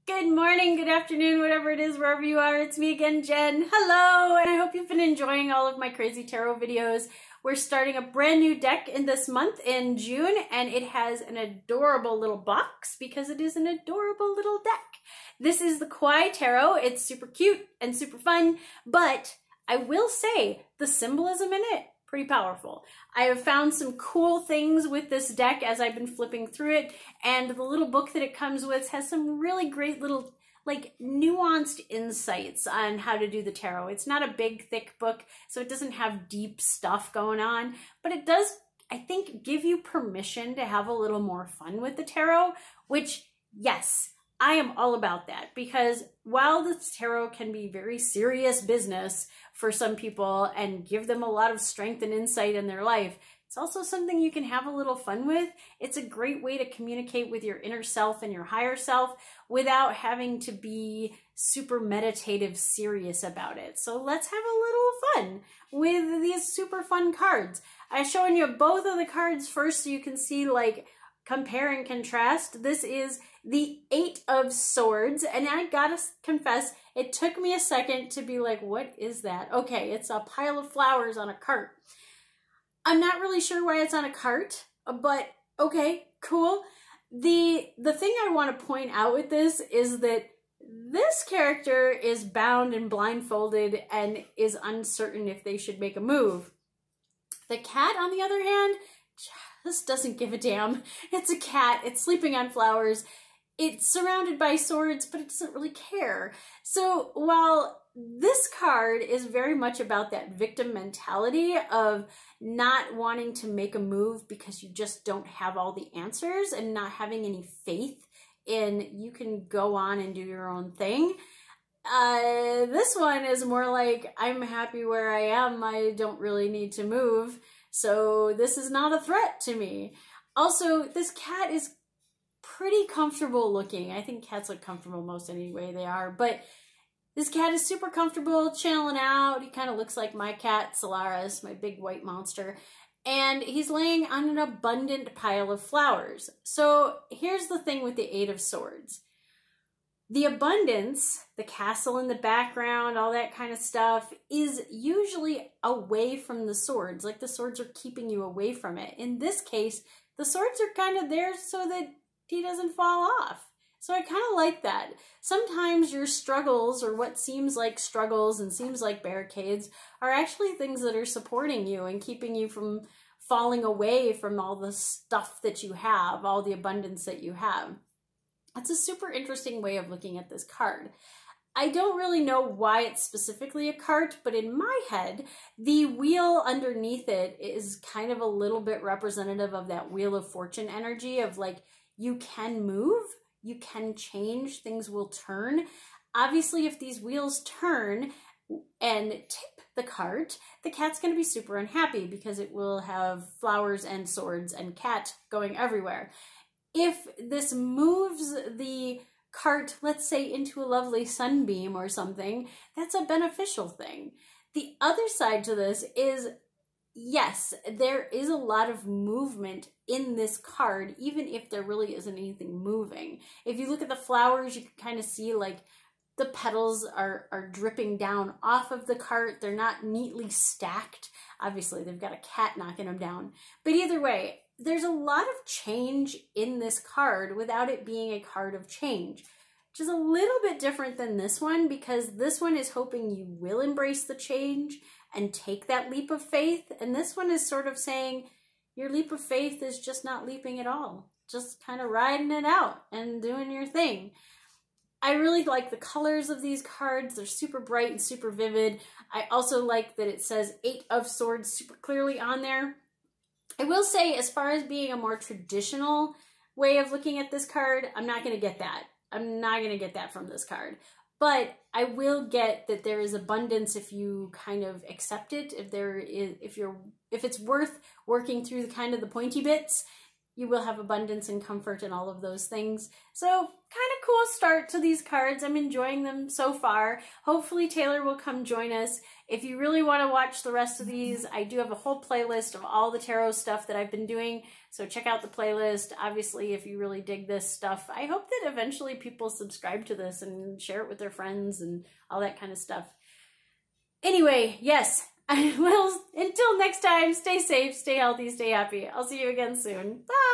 Good morning, good afternoon, whatever it is, wherever you are. It's me again, Jen. Hello, and I hope you've been enjoying all of my crazy tarot videos. We're starting a brand new deck in this month in June, and it has an adorable little box because it is an adorable little deck. This is the Kawaii Tarot. It's super cute and super fun, but I will say the symbolism in it, pretty powerful. I have found some cool things with this deck as I've been flipping through it, and the little book that it comes with has some really great little nuanced insights on how to do the tarot. It's not a big thick book, so it doesn't have deep stuff going on, but it does, I think, give you permission to have a little more fun with the tarot, which, yes, I am all about that, because while the tarot can be very serious business for some people and give them a lot of strength and insight in their life, it's also something you can have a little fun with. It's a great way to communicate with your inner self and your higher self without having to be super meditative serious about it. So let's have a little fun with these super fun cards. I'm showing you both of the cards first so you can see, like, compare and contrast. This is the Eight of Swords, and I gotta confess, it took me a second to be like, what is that? Okay, it's a pile of flowers on a cart. I'm not really sure why it's on a cart, but okay, cool. The thing I want to point out with this is that this character is bound and blindfolded and is uncertain if they should make a move. The cat, on the other hand, just doesn't give a damn. It's a cat. It's sleeping on flowers. It's surrounded by swords, but it doesn't really care. So while this card is very much about that victim mentality of not wanting to make a move because you just don't have all the answers and not having any faith in you can go on and do your own thing, this one is more like, I'm happy where I am. I don't really need to move. So this is not a threat to me. Also, this cat is pretty comfortable looking. I think cats look comfortable most any way they are, but this cat is super comfortable, chilling out. He kind of looks like my cat, Solaris, my big white monster. And he's laying on an abundant pile of flowers. So here's the thing with the Eight of Swords. The abundance, the castle in the background, all that kind of stuff, is usually away from the swords. Like the swords are keeping you away from it. In this case, the swords are kind of there so that he doesn't fall off. So I kind of like that. Sometimes your struggles, or what seems like struggles and seems like barricades, are actually things that are supporting you and keeping you from falling away from all the stuff that you have, all the abundance that you have. That's a super interesting way of looking at this card. I don't really know why it's specifically a cart, but in my head, the wheel underneath it is kind of a little bit representative of that Wheel of Fortune energy of, like, you can move, you can change, things will turn. Obviously, if these wheels turn and tip the cart, the cat's going to be super unhappy because it will have flowers and swords and cat going everywhere. If this moves the cart, let's say, into a lovely sunbeam or something, that's a beneficial thing. The other side to this is, yes, there is a lot of movement in this card, even if there really isn't anything moving. If you look at the flowers, you can kind of see, like, the petals are dripping down off of the cart. They're not neatly stacked. Obviously, they've got a cat knocking them down. But either way, there's a lot of change in this card without it being a card of change, which is a little bit different than this one, because this one is hoping you will embrace the change and take that leap of faith. And this one is sort of saying your leap of faith is just not leaping at all, just kind of riding it out and doing your thing. I really like the colors of these cards. They're super bright and super vivid. I also like that it says Eight of Swords super clearly on there. I will say, as far as being a more traditional way of looking at this card, I'm not going to get that. I'm not going to get that from this card. But I will get that there is abundance if you kind of accept it. If it's worth working through the pointy bits, you will have abundance and comfort and all of those things. So kind of cool start to these cards. I'm enjoying them so far. Hopefully Taylor will come join us. If you really want to watch the rest of these, I do have a whole playlist of all the tarot stuff that I've been doing. So check out the playlist. Obviously, if you really dig this stuff, I hope that eventually people subscribe to this and share it with their friends and all that kind of stuff. Anyway, yes, well, until next time, stay safe, stay healthy, stay happy. I'll see you again soon. Bye!